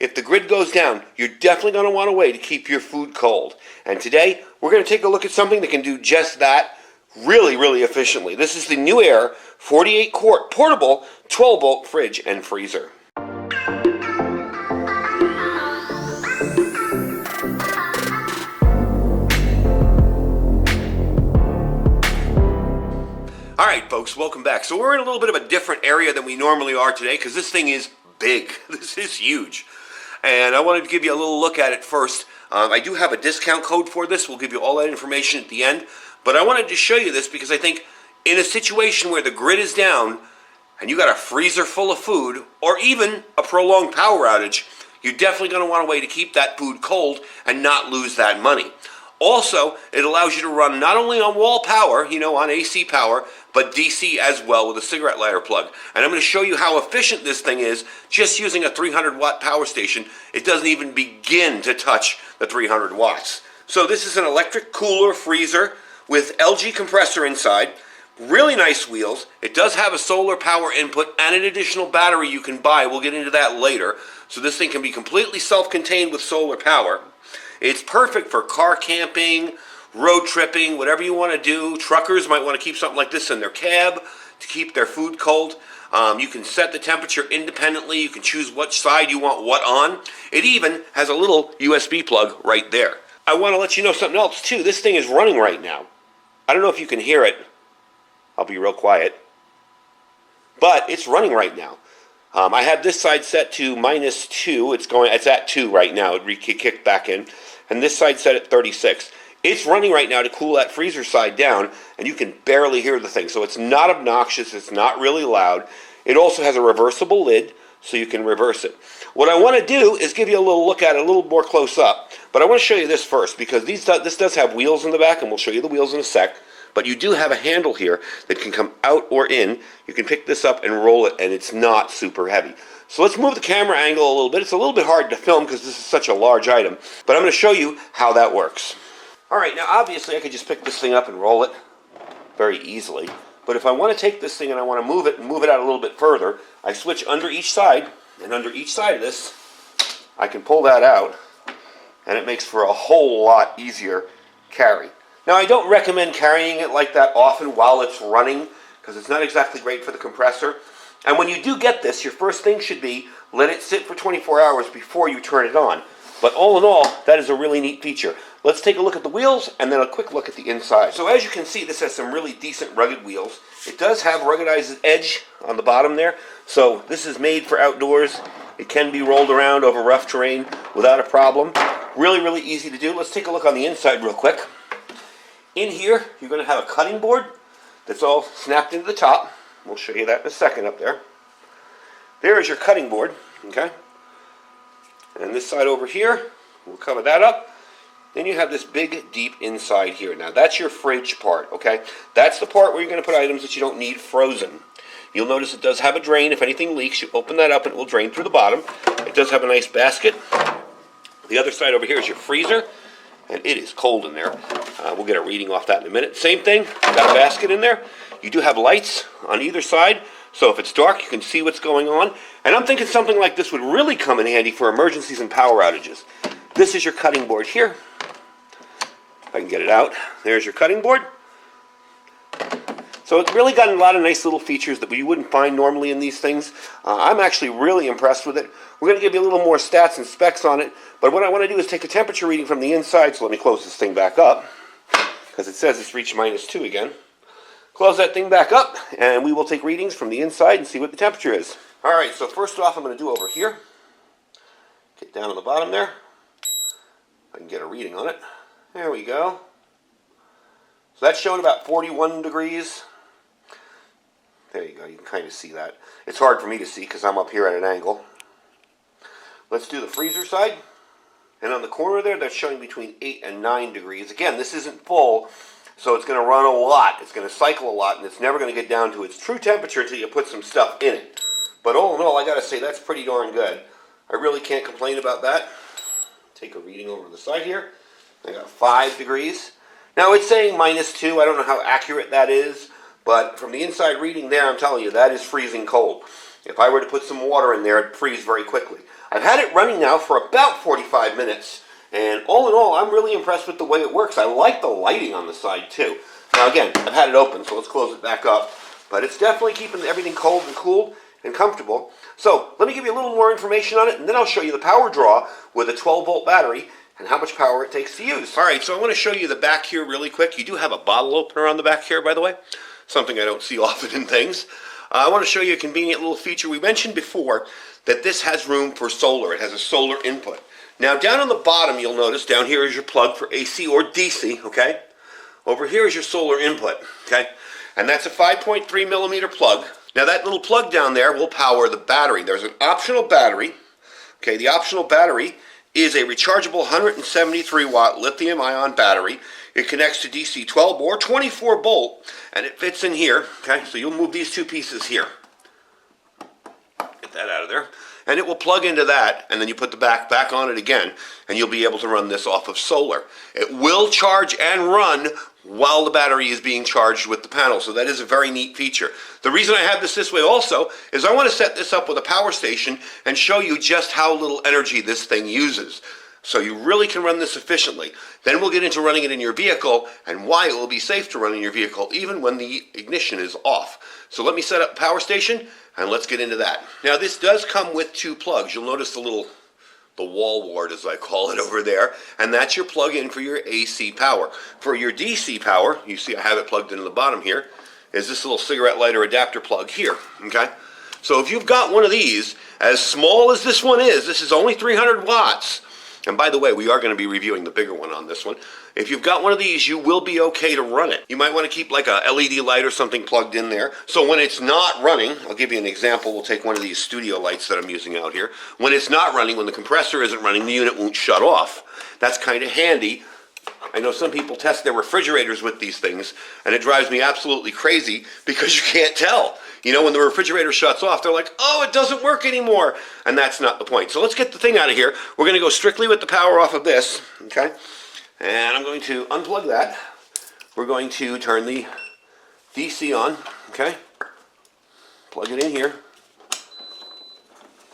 if the grid goes down, you're definitely going to want a way to keep your food cold. And today, we're going to take a look at something that can do just that really, really efficiently. This is the Newair 48-quart portable 12-volt fridge and freezer. Alright folks, welcome back. So we're in a little bit of a different area than we normally are today because this thing is big. This is huge. And I wanted to give you a little look at it first. I do have a discount code for this. We'll give you all that information at the end. But I wanted to show you this because I think in a situation where the grid is down and you got a freezer full of food or even a prolonged power outage, you're definitely going to want a way to keep that food cold and not lose that money. Also, it allows you to run not only on wall power, on AC power, but DC as well with a cigarette lighter plug. And I'm going to show you how efficient this thing is just using a 300-watt power station. It doesn't even begin to touch the 300 watts. So this is an electric cooler freezer with LG compressor inside. Really nice wheels. It does have a solar power input and an additional battery you can buy. We'll get into that later. So this thing can be completely self-contained with solar power. It's perfect for car camping, road tripping, whatever you want to do. Truckers might want to keep something like this in their cab to keep their food cold. You can set the temperature independently. You can choose which side you want what on. It even has a little USB plug right there. I want to let you know something else too. This thing is running right now. I don't know if you can hear it. I'll be real quiet. But it's running right now. I had this side set to -2. It's at 2 right now. It kicked back in. And this side set at 36. It's running right now to cool that freezer side down, and you can barely hear the thing. So it's not obnoxious. It's not really loud. It also has a reversible lid, so you can reverse it. What I want to do is give you a little look at it a little more close up. But I want to show you this first, because this does have wheels in the back, and we'll show you the wheels in a sec. But you do have a handle here that can come out or in. You can pick this up and roll it, and it's not super heavy. So let's move the camera angle a little bit. It's a little bit hard to film because this is such a large item, but I'm going to show you how that works. All right, now obviously I could just pick this thing up and roll it very easily. But if I want to take this thing and I want to move it and move it out a little bit further, I switch under each side, and under each side of this, I can pull that out, and it makes for a whole lot easier carry. Now, I don't recommend carrying it like that often while it's running because it's not exactly great for the compressor. And when you do get this, your first thing should be let it sit for 24 hours before you turn it on. But all in all, that is a really neat feature. Let's take a look at the wheels and then a quick look at the inside. So as you can see, this has some really decent rugged wheels. It does have ruggedized edge on the bottom there. So this is made for outdoors. It can be rolled around over rough terrain without a problem. Really, really easy to do. Let's take a look on the inside real quick. In here, you're going to have a cutting board that's all snapped into the top. We'll show you that in a second up there. There is your cutting board, okay? And this side over here, we'll cover that up. Then you have this big, deep inside here. Now, that's your fridge part, okay? That's the part where you're going to put items that you don't need frozen. You'll notice it does have a drain. If anything leaks, you open that up and it will drain through the bottom. It does have a nice basket. The other side over here is your freezer. And it is cold in there. We'll get a reading off that in a minute. Same thing, got a basket in there. You do have lights on either side, so if it's dark, you can see what's going on. And I'm thinking something like this would really come in handy for emergencies and power outages. This is your cutting board here. If I can get it out. There's your cutting board. So it's really got a lot of nice little features that you wouldn't find normally in these things. I'm actually really impressed with it. We're going to give you a little more stats and specs on it, but what I want to do is take a temperature reading from the inside, so let me close this thing back up, because it says it's reached -2 again. Close that thing back up, and we will take readings from the inside and see what the temperature is. Alright, so first off I'm going to do over here. Get down on the bottom there. I can get a reading on it. There we go. So that's showing about 41 degrees. There you go, you can kind of see that. It's hard for me to see because I'm up here at an angle. Let's do the freezer side. And on the corner there, that's showing between 8 and 9 degrees. Again, this isn't full, so it's going to run a lot. It's going to cycle a lot, and it's never going to get down to its true temperature until you put some stuff in it. But all in all, I got to say, that's pretty darn good. I really can't complain about that. Take a reading over to the side here. I got 5 degrees. Now, it's saying -2. I don't know how accurate that is, but from the inside reading there, I'm telling you, that is freezing cold. If I were to put some water in there, it'd freeze very quickly. I've had it running now for about 45 minutes, and all in all, I'm really impressed with the way it works. I like the lighting on the side too. Now again, I've had it open, so let's close it back up, but it's definitely keeping everything cold and cool and comfortable. So let me give you a little more information on it, and then I'll show you the power draw with a 12-volt battery and how much power it takes to use. All right, so I want to show you the back here really quick. You do have a bottle opener on the back here, by the way, something I don't see often in things. I want to show you a convenient little feature. We mentioned before that this has room for solar. It has a solar input. Now down on the bottom, you'll notice down here is your plug for AC or DC, okay? Over here is your solar input, okay? And that's a 5.3 millimeter plug. Now that little plug down there will power the battery. There's an optional battery. Okay, the optional battery is a rechargeable 173 watt lithium ion battery. It connects to DC 12 or 24 volt, and it fits in here. Okay, so you'll move these two pieces here. Get that out of there. And it will plug into that, and then you put the back on it again, and you'll be able to run this off of solar. It will charge and run while the battery is being charged with the panel, so that is a very neat feature. The reason I have this way also is I want to set this up with a power station and show you just how little energy this thing uses. So you really can run this efficiently. Then we'll get into running it in your vehicle and why it will be safe to run in your vehicle even when the ignition is off. So let me set up the power station and let's get into that. Now this does come with two plugs. You'll notice the wall wart, as I call it, over there, and that's your plug-in for your AC power. For your DC power, you see I have it plugged into the bottom here, is this little cigarette lighter adapter plug here, okay? So if you've got one of these, as small as this one is, this is only 300 watts, and by the way, we are going to be reviewing the bigger one on this one. If you've got one of these, you will be okay to run it. You might want to keep like a LED light or something plugged in there. So when it's not running, I'll give you an example. We'll take one of these studio lights that I'm using out here. When it's not running, when the compressor isn't running, the unit won't shut off. That's kind of handy. I know some people test their refrigerators with these things, and it drives me absolutely crazy because you can't tell. You know, when the refrigerator shuts off, they're like, oh, it doesn't work anymore. And that's not the point. So let's get the thing out of here. We're going to go strictly with the power off of this, okay? And I'm going to unplug that. We're going to turn the DC on, okay? Plug it in here.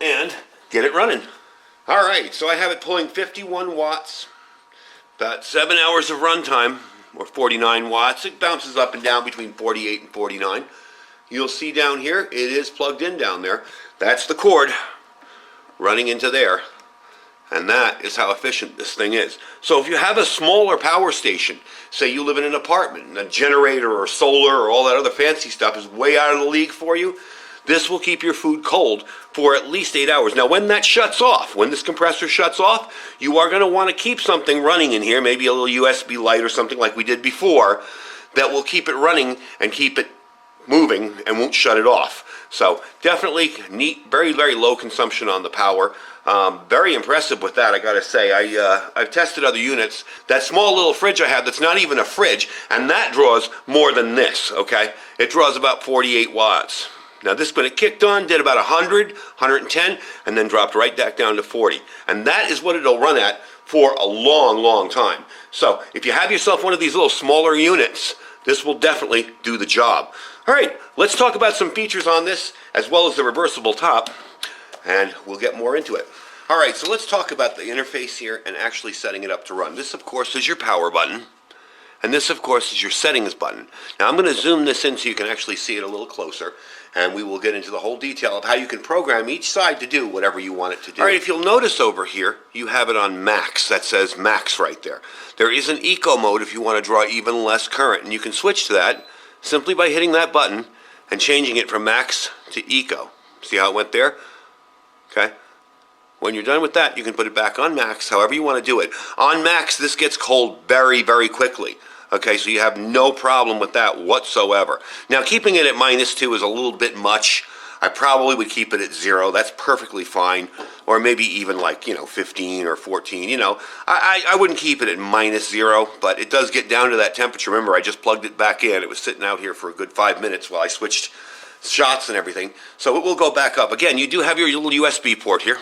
And get it running. All right, so I have it pulling 51 watts, about 7 hours of runtime, or 49 watts. It bounces up and down between 48 and 49. You'll see down here, it is plugged in down there. That's the cord running into there. And that is how efficient this thing is. So if you have a smaller power station, say you live in an apartment, and a generator or solar or all that other fancy stuff is way out of the league for you, this will keep your food cold for at least 8 hours. Now when that shuts off, when this compressor shuts off, you are going to want to keep something running in here, maybe a little USB light or something like we did before, that will keep it running and keep it moving and won't shut it off. So definitely neat, very, very low consumption on the power. Very impressive with that, I gotta say. I've tested other units. That small little fridge I have that's not even a fridge, and that draws more than this, okay? It draws about 48 watts. Now this, when it kicked on, did about 100, 110, and then dropped right back down to 40. And that is what it'll run at for a long, long time. So if you have yourself one of these little smaller units, this will definitely do the job. All right, let's talk about some features on this, as well as the reversible top, and we'll get more into it. All right, so let's talk about the interface here and actually setting it up to run. This, of course, is your power button, and this, of course, is your settings button. Now, I'm going to zoom this in so you can actually see it a little closer, and we will get into the whole detail of how you can program each side to do whatever you want it to do. All right, if you'll notice over here, you have it on max. That says max right there. There is an eco mode if you want to draw even less current, and you can switch to that simply by hitting that button and changing it from max to eco. See how it went there? Okay. When you're done with that, you can put it back on max, however you want to do it. On max, this gets cold very, very quickly. Okay, so you have no problem with that whatsoever. Now, keeping it at -2 is a little bit much. I probably would keep it at 0. That's perfectly fine. Or maybe even like, 15 or 14. I wouldn't keep it at -0, but it does get down to that temperature. Remember, I just plugged it back in. It was sitting out here for a good 5 minutes while I switched shots and everything. So it will go back up. Again, you do have your little USB port here.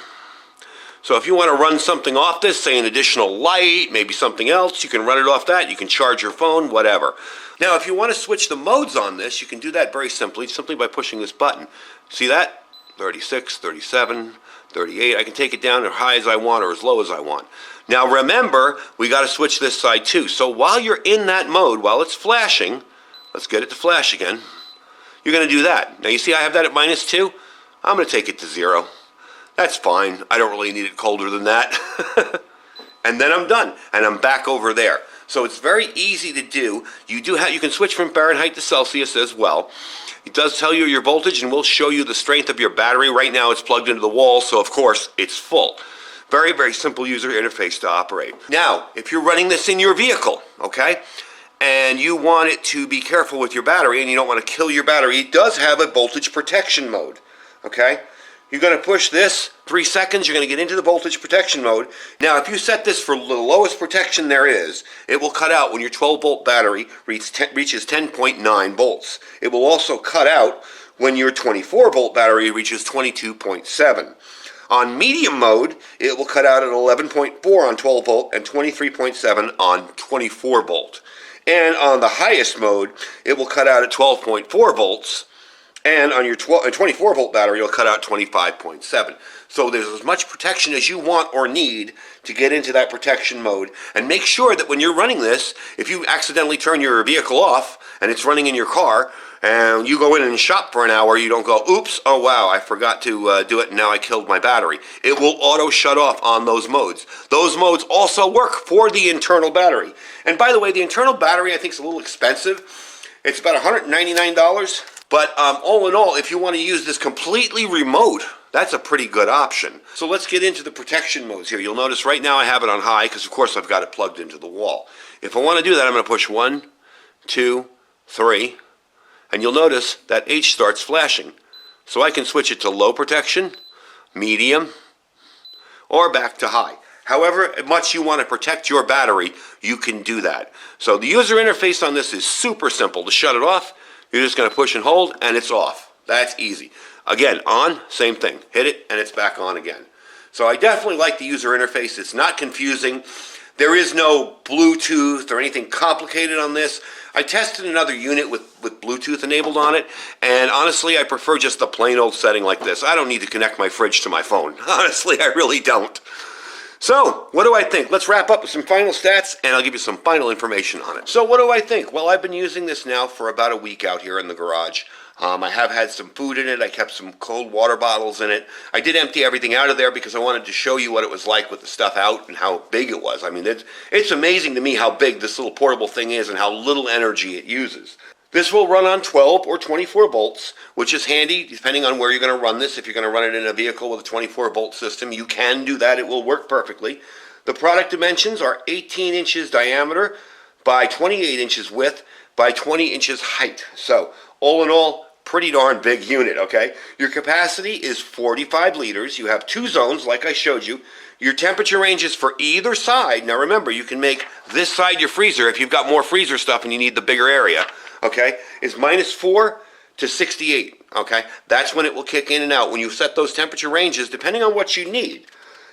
So if you want to run something off this, say an additional light, maybe something else, you can run it off that. You can charge your phone, whatever. Now, if you want to switch the modes on this, you can do that very simply by pushing this button. See that? 36, 37, 38. I can take it down as high as I want or as low as I want. Now remember, we got to switch this side too. So while you're in that mode, while it's flashing, let's get it to flash again. You're going to do that. Now you see I have that at -2. I'm going to take it to 0. That's fine. I don't really need it colder than that. And then I'm done, and I'm back over there. So it's very easy to do. You can switch from Fahrenheit to Celsius as well. It does tell you your voltage, and will show you the strength of your battery. Right now it's plugged into the wall, so of course it's full. Very, very simple user interface to operate. Now, if you're running this in your vehicle, okay, and you want it to be careful with your battery, and you don't want to kill your battery, it does have a voltage protection mode, okay? You're going to push this 3 seconds, you're going to get into the voltage protection mode. Now, if you set this for the lowest protection there is, it will cut out when your 12-volt battery reaches 10.9 volts. It will also cut out when your 24-volt battery reaches 22.7. On medium mode, it will cut out at 11.4 on 12 volt and 23.7 on 24 volt. And on the highest mode, it will cut out at 12.4 volts. And on your 24 volt battery, it'll cut out 25.7. So there's as much protection as you want or need to get into that protection mode. And make sure that when you're running this, if you accidentally turn your vehicle off and it's running in your car, and you go in and shop for an hour, you don't go, oops, oh wow, I forgot to do it and now I killed my battery. It will auto shut off on those modes. Those modes also work for the internal battery. And by the way, the internal battery I think is a little expensive. It's about $199. But all in all, if you want to use this completely remote, that's a pretty good option. So let's get into the protection modes here. You'll notice right now I have it on high because of course I've got it plugged into the wall. If I want to do that, I'm going to push 1, 2, 3, and you'll notice that H starts flashing. So I can switch it to low protection, medium, or back to high. However much you want to protect your battery, you can do that. So the user interface on this is super simple. To shut it off, you're just going to push and hold, and it's off. That's easy. Again, on, same thing. Hit it, and it's back on again. So I definitely like the user interface. It's not confusing. There is no Bluetooth or anything complicated on this. I tested another unit with Bluetooth enabled on it, and honestly, I prefer just the plain old setting like this. I don't need to connect my fridge to my phone. Honestly, I really don't. So, what do I think? Let's wrap up with some final stats, and I'll give you some final information on it. So, what do I think? Well, I've been using this now for about a week out here in the garage. I have had some food in it. I kept some cold water bottles in it. I did empty everything out of there because I wanted to show you what it was like with the stuff out and how big it was. I mean, it's amazing to me how big this little portable thing is and how little energy it uses. This will run on 12 or 24 volts, which is handy depending on where you're going to run this. If you're going to run it in a vehicle with a 24 volt system, you can do that. It will work perfectly. The product dimensions are 18 inches diameter by 28 inches width by 20 inches height. So all in all, pretty darn big unit, okay? Your capacity is 45 liters. You have 2 zones, like I showed you. Your temperature ranges for either side. Now remember, you can make this side your freezer if you've got more freezer stuff and you need the bigger area. Okay, is -4 to 68, okay? That's when it will kick in and out. When you set those temperature ranges, depending on what you need.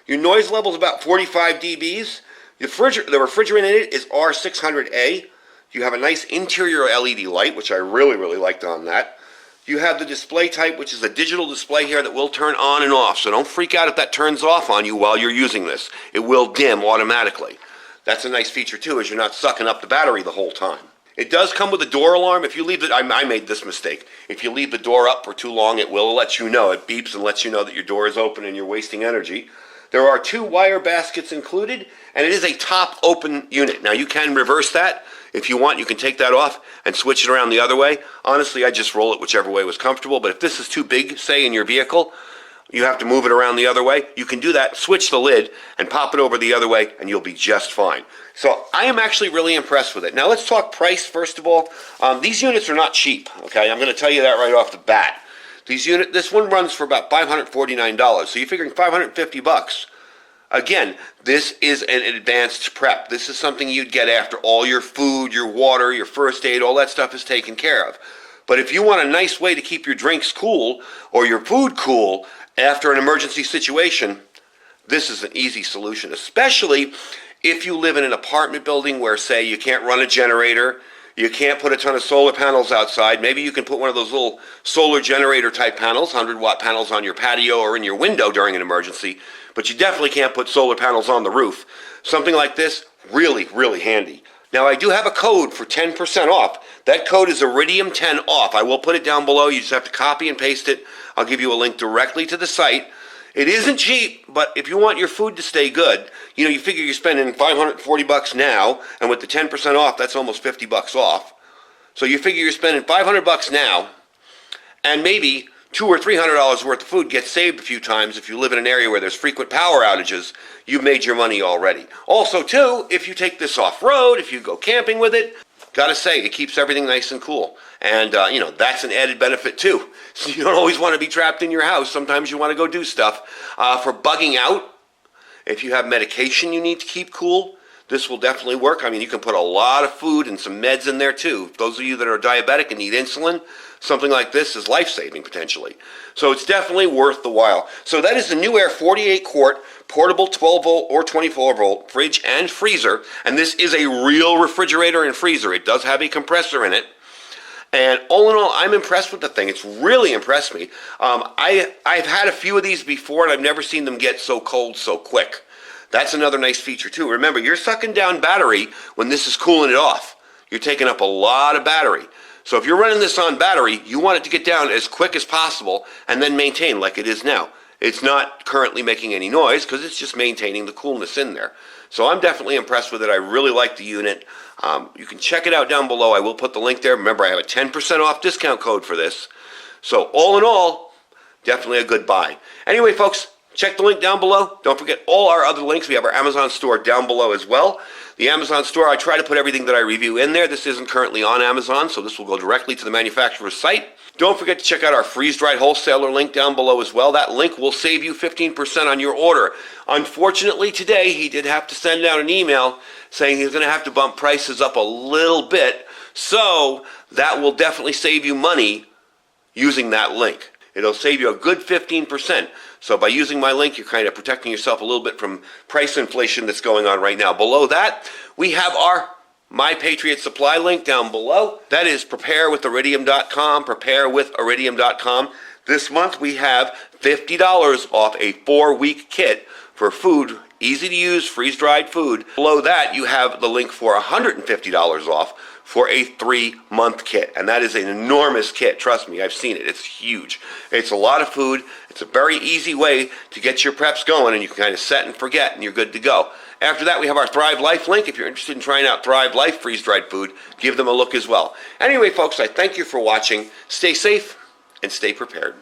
Your noise level is about 45 dBs. The refrigerant in it is R600A. You have a nice interior LED light, which I really, really liked on that. You have the display type, which is a digital display here that will turn on and off. So don't freak out if that turns off on you while you're using this. It will dim automatically. That's a nice feature too, as you're not sucking up the battery the whole time. It does come with a door alarm. If you leave it, I made this mistake. If you leave the door up for too long, it will let you know. It beeps and lets you know that your door is open and you're wasting energy. There are 2 wire baskets included, and it is a top open unit. Now you can reverse that. If you want, you can take that off and switch it around the other way. Honestly, I just roll it whichever way was comfortable. But if this is too big, say in your vehicle, you have to move it around the other way. You can do that, switch the lid, and pop it over the other way, and you'll be just fine. So I am actually really impressed with it. Now let's talk price first of all. These units are not cheap, okay? I'm going to tell you that right off the bat. This one runs for about $549, so you're figuring $550. Again, this is an advanced prep. This is something you'd get after all your food, your water, your first aid, all that stuff is taken care of. But if you want a nice way to keep your drinks cool or your food cool after an emergency situation, this is an easy solution, especially if you live in an apartment building where, say, you can't run a generator, You can't put a ton of solar panels outside. Maybe you can put one of those little solar generator type panels, 100-watt panels on your patio or in your window during an emergency, but you definitely can't put solar panels on the roof. Something like this, really, really handy. Now, I do have a code for 10% off. That code is Iridium10 off. I will put it down below. You just have to copy and paste it. I'll give you a link directly to the site. It isn't cheap, but if you want your food to stay good, you figure you're spending $540 now, and with the 10% off, that's almost $50 off. So you figure you're spending $500 now, and maybe $200 or $300 worth of food gets saved a few times if you live in an area where there's frequent power outages. You've made your money already. Also, too, if you take this off-road, if you go camping with it, gotta say, it keeps everything nice and cool. And, that's an added benefit, too. So you don't always want to be trapped in your house. Sometimes you want to go do stuff. For bugging out, if you have medication you need to keep cool, this will definitely work. I mean, you can put a lot of food and some meds in there, too. Those of you that are diabetic and need insulin, something like this is life-saving, potentially. So it's definitely worth the while. So that is the Newair 48-quart portable 12-volt or 24-volt fridge and freezer. And this is a real refrigerator and freezer. It does have a compressor in it. And all in all, I'm impressed with the thing. It's really impressed me. I've had a few of these before, and I've never seen them get so cold so quick. That's another nice feature, too. Remember, you're sucking down battery when this is cooling it off. You're taking up a lot of battery. So if you're running this on battery, you want it to get down as quick as possible and then maintain like it is now. It's not currently making any noise because it's just maintaining the coolness in there. So I'm definitely impressed with it. I really like the unit. You can check it out down below. I will put the link there. Remember, I have a 10% off discount code for this. So all in all, definitely a good buy. Anyway, folks, check the link down below. Don't forget all our other links. We have our Amazon store down below as well. The Amazon store, I try to put everything that I review in there. This isn't currently on Amazon, so this will go directly to the manufacturer's site. Don't forget to check out our freeze-dried wholesaler link down below as well. That link will save you 15% on your order. Unfortunately, today, he did have to send out an email saying he's going to have to bump prices up a little bit, so that will definitely save you money using that link. It'll save you a good 15%. So by using my link, you're kind of protecting yourself a little bit from price inflation that's going on right now. Below that, we have our My Patriot Supply link down below. That is preparewithiridium.com, preparewithiridium.com. This month, we have $50 off a 4-week kit for food, easy to use, freeze-dried food. Below that, you have the link for $150 off for a 3-month kit. And that is an enormous kit. Trust me, I've seen it. It's huge. It's a lot of food. It's a very easy way to get your preps going, and you can kind of set and forget, and you're good to go. After that, we have our Thrive Life link. If you're interested in trying out Thrive Life freeze-dried food, give them a look as well. Anyway, folks, I thank you for watching. Stay safe and stay prepared.